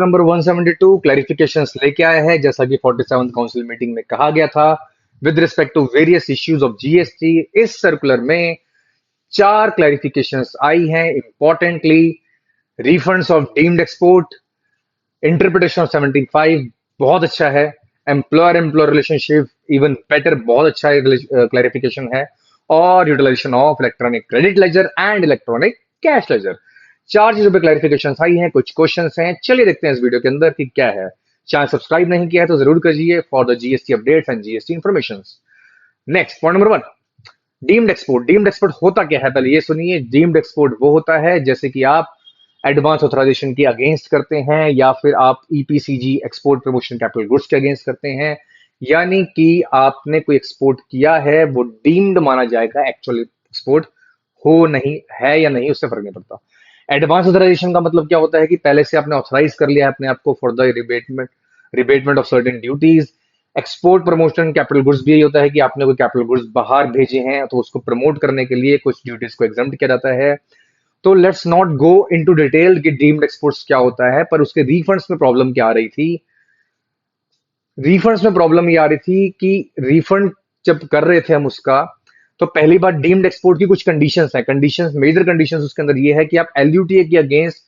Number 172 clarifications लेके आया है जैसा कि 47th काउंसिल मीटिंग में कहा गया था with respect to various issues of GST. इस सर्कुलर में चार क्लैरिफिकेशंस आई हैं importantly. Refunds of deemed export, interpretation of 17(5) बहुत अच्छा है। Employer employer relationship even better, बहुत अच्छा क्लैरिफिकेशन है। और utilisation of electronic credit ledger and electronic cash ledger, चार चीजों पे क्लैरिफिकेशन आई हैं। कुछ क्वेश्चंस हैं, चलिए देखते हैं इस वीडियो के अंदर कि क्या है। चैनल सब्सक्राइब नहीं किया है तो जरूर करिए for the GST updates and GST information. Next point number 1, deemed export. Deemed export होता क्या है, पहले ये सुनिए। डीम्ड एक्सपोर्ट वो होता है जैसे कि आप एडवांस ऑथराइजेशन के अगेंस्ट करते हैं या फिर आप EPCG export promotion capital goods के अगेंस्ट करते हैं, यानी कि आपने कोई एक्सपोर्ट किया है वो डीम्ड माना जाएगा। एक्चुअल एक्सपोर्ट हो नहीं है या नहीं उससे फर्क नहीं पड़ता। एडवांस ऑथराइजेशन का मतलब क्या होता है कि पहले से आपने ऑथराइज कर लिया है अपने आप को for the rebatement of certain duties. Export promotion capital goods भी यही होता है कि आपने कोई कैपिटल गुड्स बाहर भेजे हैं तो उसको प्रमोट करने के लिए कुछ ड्यूटीज को एग्जाम्प्ट किया जाता है। तो let's not go into detail कि डीम्ड एक्सपोर्ट्स क्या होता है, पर उसके रिफंड्स में प्रॉब्लम क्या आ रही थी। रिफंड्स में प्रॉब्लम ये आ रही थी कि रिफंड जब कर रहे थे हम उसका, तो पहली बात डीम्ड एक्सपोर्ट की कुछ कंडीशंस हैं। कंडीशंस, मेजर कंडीशंस उसके अंदर ये है कि आप एलयूटीए के अगेंस्ट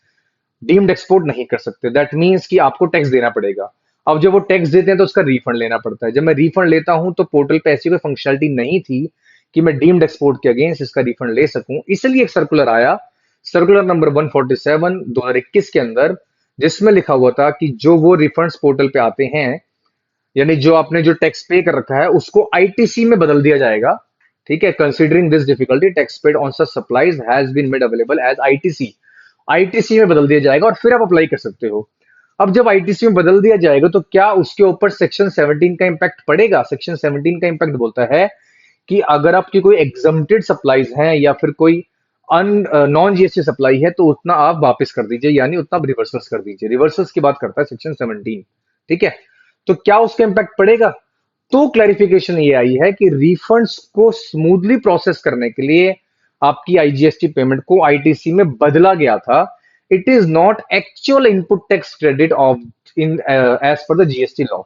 डीम्ड एक्सपोर्ट नहीं कर सकते। दैट मीन्स कि आपको टैक्स देना पड़ेगा। अब जब वो टैक्स देते हैं तो उसका रिफंड लेना पड़ता है। जब मैं रिफंड लेता हूं तो पोर्टल पे ऐसी कोई फंक्शनलिटी नहीं थी कि मैं डीम्ड एक्सपोर्ट के अगेंस्ट इसका रिफंड ले सकूं। इसलिए एक सर्कुलर आया, सर्कुलर नंबर 147 2021 के अंदर, जिसमें लिखा हुआ था कि जो वो रिफंड्स पोर्टल पे आते हैं, यानी जो आपने जो टैक्स पे कर रखा है उसको आईटीसी में बदल दिया जाएगा। ठीक है, considering this difficulty tax paid on such supplies has been made available as ITC. ITC में बदल दिया जाएगा और फिर आप अप्लाई कर सकते हो। अब जब आईटीसी में बदल दिया जाएगा तो क्या उसके ऊपर सेक्शन 17 का इंपैक्ट पड़ेगा? सेक्शन 17 का इंपैक्ट बोलता है कि अगर आपकी कोई एग्जम्प्टेड सप्लाईज हैं या फिर कोई अन नॉन जीएसटी सप्लाई है तो उतना आप वापस कर दीजिए, यानी उतना आप रिवर्सल्स कर दीजिए। रिवर्सल्स की बात करता है सेक्शन 17। ठीक है, तो क्या उसका इंपैक्ट पड़ेगा? तो क्लैरिफिकेशन ये आई है कि रिफंड्स को स्मूथली प्रोसेस करने के लिए आपकी आईजीएसटी पेमेंट को आईटीसी में बदला गया था। It is not actual input tax credit of in as per the GST law.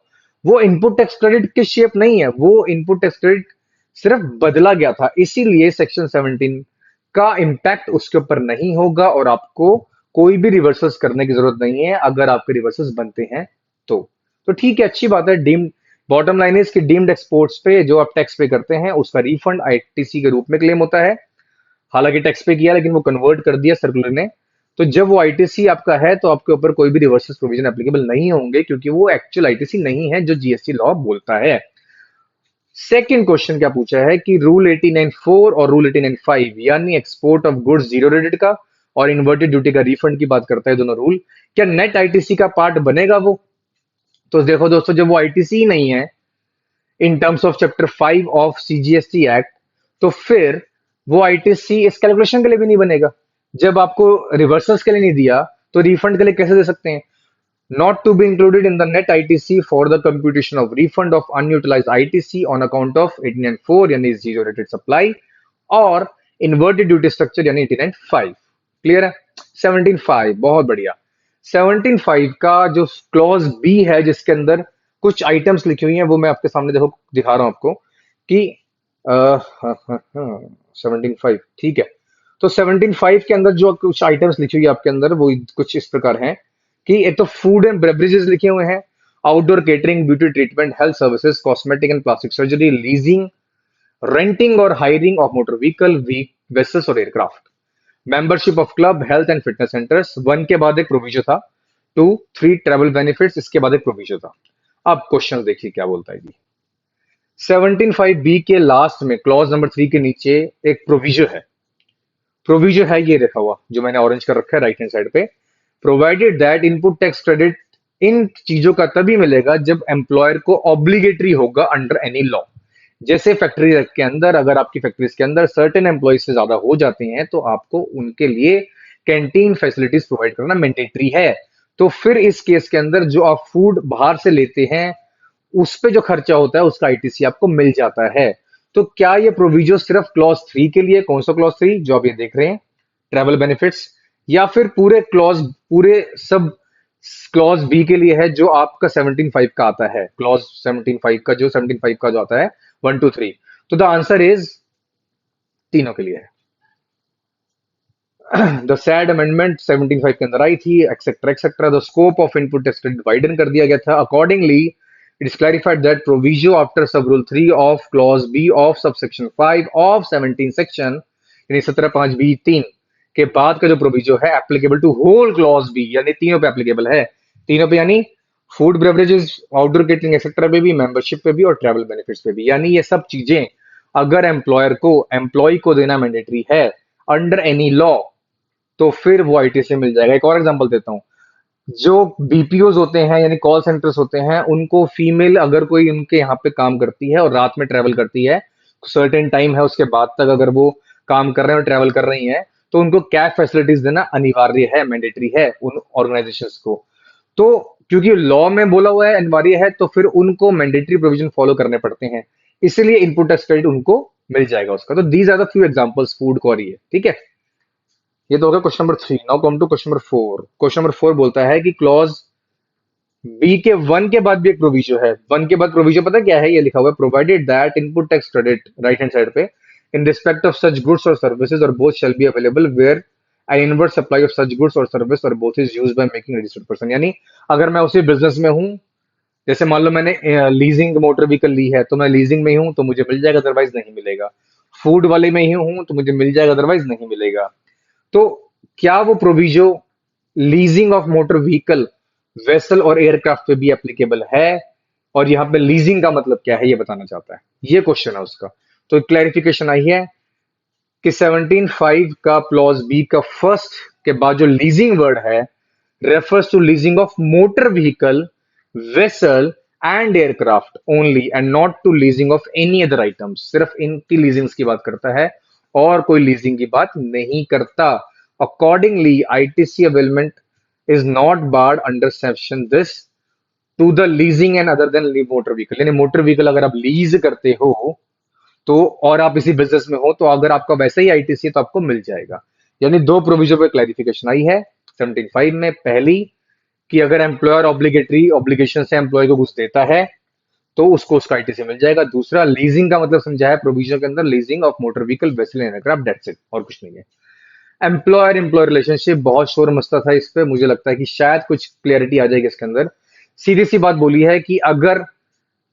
वो इनपुट टैक्स क्रेडिट के शेप नहीं है, वो इनपुट टैक्स क्रेडिट सिर्फ बदला गया था। इसीलिए सेक्शन 17 का इंपैक्ट उसके ऊपर नहीं होगा और आपको कोई भी रिवर्सल्स करने की जरूरत नहीं है अगर आपके रिवर्सल्स बनते हैं तो ठीक है, अच्छी बात है। डीम्ड, बॉटम लाइन इज कि डीम्ड एक्सपोर्ट्स पे जो आप टैक्स पे करते हैं उसका रिफंड आईटीसी के रूप में क्लेम होता है। हालांकि टैक्स पे किया लेकिन वो कन्वर्ट कर दिया सर्कुलर ने। तो जब वो आईटीसी आपका है तो आपके ऊपर कोई भी रिवर्सल प्रोविजन एप्लीकेबल नहीं होंगे क्योंकि वो एक्चुअल आईटीसी नहीं है जो जीएसटी लॉ बोलता है। सेकंड क्वेश्चन क्या पूछा है कि रूल 89(4) और रूल 89(5) यानी export of goods zero rated का और इन्वर्टेड ड्यूटी का रिफंड की बात करता है दोनों रूल, क्या नेट आईटीसी का पार्ट बनेगा वो? तो देखो दोस्तों, जब वो आईटीसी ही नहीं है in terms of chapter 5 of CGST act, तो फिर वो आईटीसी इस कैलकुलेशन के लिए भी नहीं बनेगा। जब आपको रिवर्सल्स के लिए नहीं दिया तो रिफंड के लिए कैसे दे सकते हैं? Not to be included in the net ITC for the computation of refund of unutilized ITC on account of 89(4) यानी zero rated supply और inverted duty structure यानी 89(5). क्लियर है? 17(5) बहुत बढ़िया। 17(5) का जो क्लॉज बी है जिसके अंदर कुछ आइटम्स लिखी हुई हैं वो मैं आपके सामने देखो दिखा रहा हूं आपको कि 17(5) ठीक है। तो 17(5) के अंदर जो कुछ आइटम्स लिखी हुई है आपके अंदर वो कुछ इस प्रकार हैं कि एक तो फूड एंड बेवरेजेस लिखे हुए हैं, outdoor catering, beauty treatment, health services, cosmetic and plastic surgery, leasing, renting और hiring of motor vehicle, vessels और aircraft, membership of club, health and fitness centres. 1 के बाद एक प्रोविजन था, 2, 3 ट्रेवल बेनिफिट्स, इसके बाद एक प्रोविजन था। अब क्वेश्चन देखिए क्या बोलता है जी। 17(5)(b) के लास्ट में क्लॉज नंबर 3 के नीचे एक प्रोविजन है। प्रोविजन है ये देखा हुआ जो मैंने ऑरेंज कर रखा है राइट हैंड साइड पे। Provided that input tax credit in चीजों का तभी मिलेगा जब एम्प्लॉयर को ऑब्लिगेटरी होगा अंडर एनी लॉ। जैसे फैक्ट्री के अंदर, अगर आपकी फैक्ट्रीज के अंदर सर्टेन एम्प्लॉय से ज्यादा हो जाते हैं तो आपको उनके लिए कैंटीन फैसिलिटीज प्रोवाइड करना मैंडेटरी है। तो फिर इस केस के अंदर जो आप फूड बाहर से लेते हैं उस पे जो खर्चा होता है उसका आईटीसी आपको मिल जाता है। तो क्या ये प्रोविजन सिर्फ क्लॉज 3 के लिए? कौन सा क्लॉज 3 जो आप ये देख रहे हैं, ट्रैवल बेनिफिट्स, या फिर पूरे क्लॉज, पूरे सब क्लॉज बी के लिए है जो आपका 17.5 का आता है, क्लॉज 17.5 का जो 17.5 का जो आता है 1 2 3। तो द आंसर इज तीनों के लिए है। द सैड अमेंडमेंट 17.5 के अंदर आई थी, etcetera etcetera. The scope of input tax credit widen कर दिया गया था। Accordingly it is clarified that proviso after sub rule 3 of clause B of subsection 5 of 17 section, यानी 17(5)(b)(3) के बाद का जो प्रोविजो है applicable to whole clause B, यानी तीनों पे एप्लीकेबल है। तीनों पे यानी food beverages, outdoor catering etcetera पे भी, मेंबरशिप पे भी और ट्रैवल बेनिफिट्स पे भी। यानी ये सब चीजें अगर एम्प्लॉयर को एम्प्लॉय को देना मैंडेटरी है अंडर एनी लॉ, तो फिर वो आईटी से मिल जाएगा। एक और एग्जांपल देता हूँ, जो बीपीओज होते हैं यानी कॉल सेंटर्स होते हैं, उनको फीमेल अगर कोई उनके यहाँ पे काम करती है और रात में ट्रेवल करती है, सर्टेन टाइम है उसके बाद तक अगर वो काम कर रहे हैं और ट्रेवल कर रही हैं, तो उनको कैब फैसिलिटीज देना अनिवार्य है, मैंडेटरी है उन ऑर्गेनाइजेशंस को। तो क्योंकि लॉ में बोला हुआ है अनिवार्य है, तो फिर उनको मैंडेटरी प्रोविजन फॉलो करने पड़ते हैं, इसलिए इनपुट टैक्स क्रेडिट उनको मिल जाएगा उसका। तो these are the few examples food को, और ये ठीक है। ये तो होगा question number 3। Now come to question number 4। Question number 4 बोलता है कि क्लॉज बी के 1 के बाद भी एक प्रोविजो है। 1 के बाद प्रोविजो पता क्या है, ये लिखा हुआ है, provided that input tax credit, right hand side पे, in respect of such goods और सर्विसेज और both shall be available where an inverse supply of such goods और सर्विस और both is used by making registered person. यानी अगर मैं उसी business में हूँ, जैसे मान लो मैंने लीजिंग मोटर व्हीकल ली है, तो मैं लीजिंग में ही हूँ तो मुझे मिल जाएगा, अदरवाइज नहीं मिलेगा। फूड वाले में ही हूँ तो मुझे मिल जाएगा, अदरवाइज नहीं मिलेगा। तो क्या वो proviso leasing of motor vehicle, vessel और एयरक्राफ्ट पे भी एप्लीकेबल है? और यहाँ पे लीजिंग का मतलब क्या है ये बताना चाहता है, ये क्वेश्चन है उसका। तो क्लैरिफिकेशन आई है कि 17.5 का क्लॉज बी का फर्स्ट के बाद जो लीजिंग वर्ड है refers to leasing of motor vehicle, vessel and aircraft only and not to leasing of any other items। सिर्फ इनकी लीजिंग्स की बात करता है और कोई लीजिंग की बात नहीं करता। Accordingly, ITC availment is not barred under section this to the leasing and other than motor vehicle। यानी मोटर व्हीकल अगर आप लीज करते हो तो, और आप इसी बिजनेस में हो, तो अगर आपका वैसे ही आईटीसी है तो आपको मिल जाएगा। यानी दो प्रोविजन पे क्लैरिफिकेशन आई है 17.5 में। पहली कि अगर एम्प्लॉयर ऑब्लिगेटरी ऑब्लिगेशन से एम्प्लॉय को कुछ देता है तो उसको उसका आईटीसी मिल जाएगा। दूसरा, लीजिंग का मतलब समझा है प्रोविजन के अंदर, leasing of motor vehicle, vessel and aircraft, that's it, और कुछ नहीं है। एम्प्लॉयर एम्प्लॉयर रिलेशनशिप बहुत शोर मचता था इस पे, मुझे लगता है कि शायद कुछ क्लियरिटी आ जाएगी इसके अंदर। सीधी सी बात बोली है कि अगर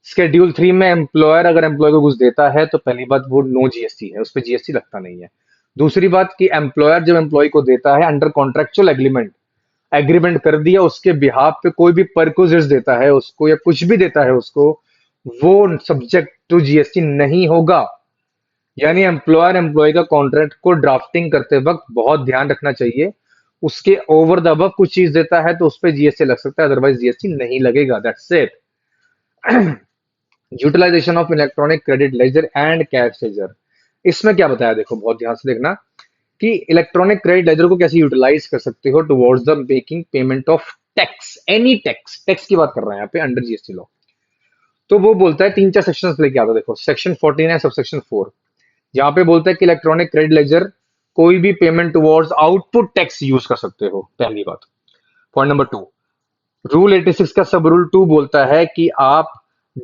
शेड्यूल 3 में एम्प्लॉयर अगर एम्प्लॉय को कुछ देता है तो पहली बात वो नो जीएसटी है, उस पर जीएसटी लगता नहीं है। दूसरी बात कि एम्प्लॉयर जब एम्प्लॉय को देता है अंडर कॉन्ट्रेक्चुअल एग्रीमेंट, एग्रीमेंट कर दिया, उसके बिहाफ पे कोई भी परकोजेस देता है उसको या कुछ भी देता है उसको, वो सब्जेक्ट टू जीएसटी नहीं होगा। यानी एम्प्लॉयर एम्प्लॉय का कॉन्ट्रैक्ट को ड्राफ्टिंग करते वक्त बहुत ध्यान रखना चाहिए। उसके ओवर द अबव कुछ चीज देता है तो उस पर जीएसटी लग सकता है, अदरवाइज जीएसटी नहीं लगेगा, that's it. Utilization of electronic credit ledger and cash ledger, इसमें क्या बताया देखो, बहुत ध्यान से देखना कि इलेक्ट्रॉनिक क्रेडिट लेजर को कैसे यूटिलाइज कर सकते हो towards the making payment of tax, any tax, tax की बात कर रहे हैं यहाँ पे अंडर जीएसटी लॉ। तो वो बोलता है 3 4 सेक्शंस लेके आता है, देखो सेक्शन 14 है सब सेक्शन 4, यहाँ पे बोलता है कि इलेक्ट्रॉनिक क्रेडिट लेजर कोई भी payment towards output tax use कर सकते हो, पहली बात। पॉइंट नंबर 2, रूल 86 का सब रूल 2 बोलता है कि आप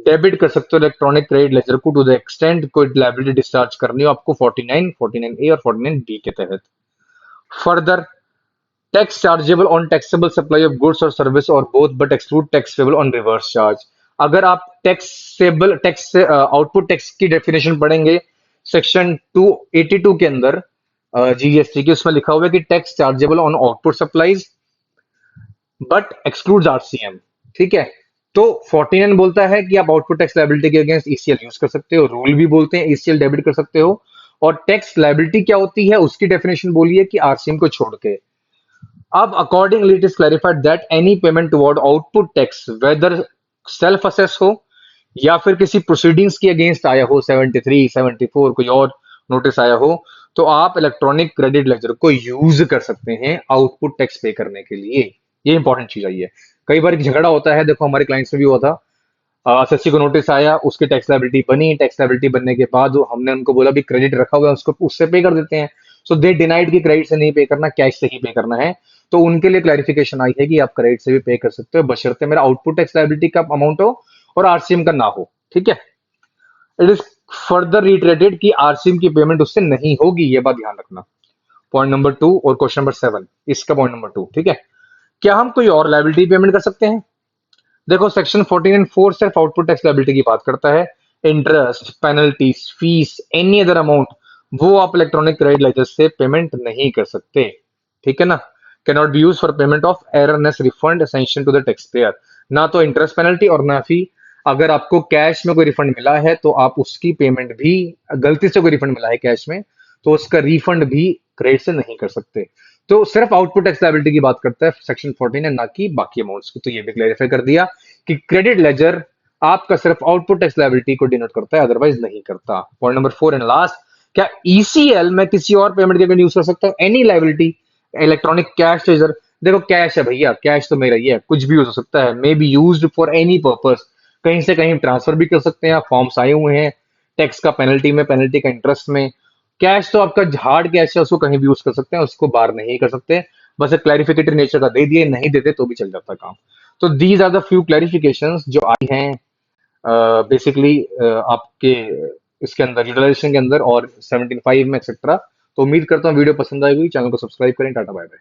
डेबिट कर सकते हो इलेक्ट्रॉनिक क्रेडिट लेजर को टू द एक्सटेंट कोई लायबिलिटी डिस्चार्ज करनी हो आपको 49, 49A और 49B के तहत। Further, tax chargeable on taxable supply of goods और सर्विस और both but exclude tax payable on reverse charge. अगर आप टैक्सेबल टैक्स से आउटपुट टैक्स की डेफिनेशन पढ़ेंगे सेक्शन 282 के अंदर जीएसटी की, उसमें लिखा हुआ है कि tax chargeable on output supplies but excludes RCM, ठीक है। तो 49 बोलता है कि आप आउटपुट टैक्स लायबिलिटी के अगेंस्ट ईसीएल यूज कर सकते हो, रूल भी बोलते हैं ईसीएल डेबिट कर सकते हो। और टैक्स लायबिलिटी क्या होती है उसकी डेफिनेशन बोली है कि आरसीएम को छोड़ के। अब accordingly it is clarified that any payment toward output tax whether self assess हो या फिर किसी प्रोसीडिंग्स के अगेंस्ट आया हो, 73 74 कोई और नोटिस आया हो, तो आप इलेक्ट्रॉनिक क्रेडिट लेजर को यूज कर सकते हैं आउटपुट टैक्स पे करने के लिए। ये इंपॉर्टेंट चीज आई है। कई बार एक झगड़ा होता है, देखो हमारे क्लाइंट्स में भी हुआ था, एसएससी को नोटिस आया, उसकी टैक्स लायबिलिटी बनी, टैक्स लायबिलिटी बनने के बाद हमने उनको बोला भी क्रेडिट रखा हुआ है उसको उससे पे कर देते हैं, सो दे डिनाइड कि क्रेडिट से नहीं पे करना, कैश से ही पे करना है। तो उनके लिए क्लैरिफिकेशन आई है कि आप क्रेडिट से भी पे कर सकते हो, बशर्ते मेरा आउटपुट टैक्स लायबिलिटी का अमाउंट हो और आरसीएम का ना हो। ठीक है। इट इज फर्दर रिटरेटेड कि आरसीएम की पेमेंट उससे नहीं होगी, ये बात ध्यान रखना। पॉइंट नंबर 2 और क्वेश्चन नंबर 7, इसका पॉइंट नंबर 2। ठीक है। क्या हम कोई और लायबिलिटी पेमेंट कर सकते हैं? देखो सेक्शन 14 एंड 4 सिर्फ आउटपुट टैक्स लायबिलिटी की बात करता है। Interest, penalties, fees, any other amount, वो आप इलेक्ट्रॉनिक क्रेडिट लेजर से पेमेंट नहीं कर सकते। ठीक है ना। Can not be use for payment of erroneous refund sanction to the taxpayer. ना तो इंटरेस्ट पेनल्टी और ना फी। अगर आपको कैश में कोई रिफंड मिला है तो आप उसकी पेमेंट भी, गलती से कोई रिफंड मिला है कैश में, तो उसका रिफंड भी क्रेडिट से नहीं कर सकते। तो सिर्फ आउटपुट टैक्स लायबिलिटी की बात करता है सेक्शन 14 है, ना कि बाकी अमाउंट्स की। तो ये भी क्लेरिफाई कर दिया कि क्रेडिट लेजर आपका सिर्फ आउटपुट टैक्स लायबिलिटी को डिनोट करता है, अदरवाइज नहीं करता। पॉइंट नंबर 4 एंड लास्ट, क्या ईसीएल में किसी और पेमेंट के लिए यूज कर सकता हूं any liability? Electronic cash laser, देखो कैश है भैया, कैश तो मेरा ही है, कुछ भी यूज हो सकता है, may be used for any purpose. कहीं से कहीं ट्रांसफर भी कर सकते हैं, फॉर्म्स आए हुए हैं टैक्स का पेनल्टी में, पेनल्टी का इंटरेस्ट में। कैश तो आपका हार्ड कैश है, उसको कहीं भी यूज कर सकते हैं, उसको बाहर नहीं कर सकते। बस एक क्लैरिफिकेटरी नेचर का दे दिए, नहीं देते तो भी चल जाता काम। तो these are the few clarifications जो आई हैं बेसिकली आपके इसके अंदर, यूटिलाइजेशन के अंदर और 17.5 में एक्सेट्रा। तो उम्मीद करता हूँ वीडियो पसंद आएगी, चैनल को सब्सक्राइब करें। Tata bye bye.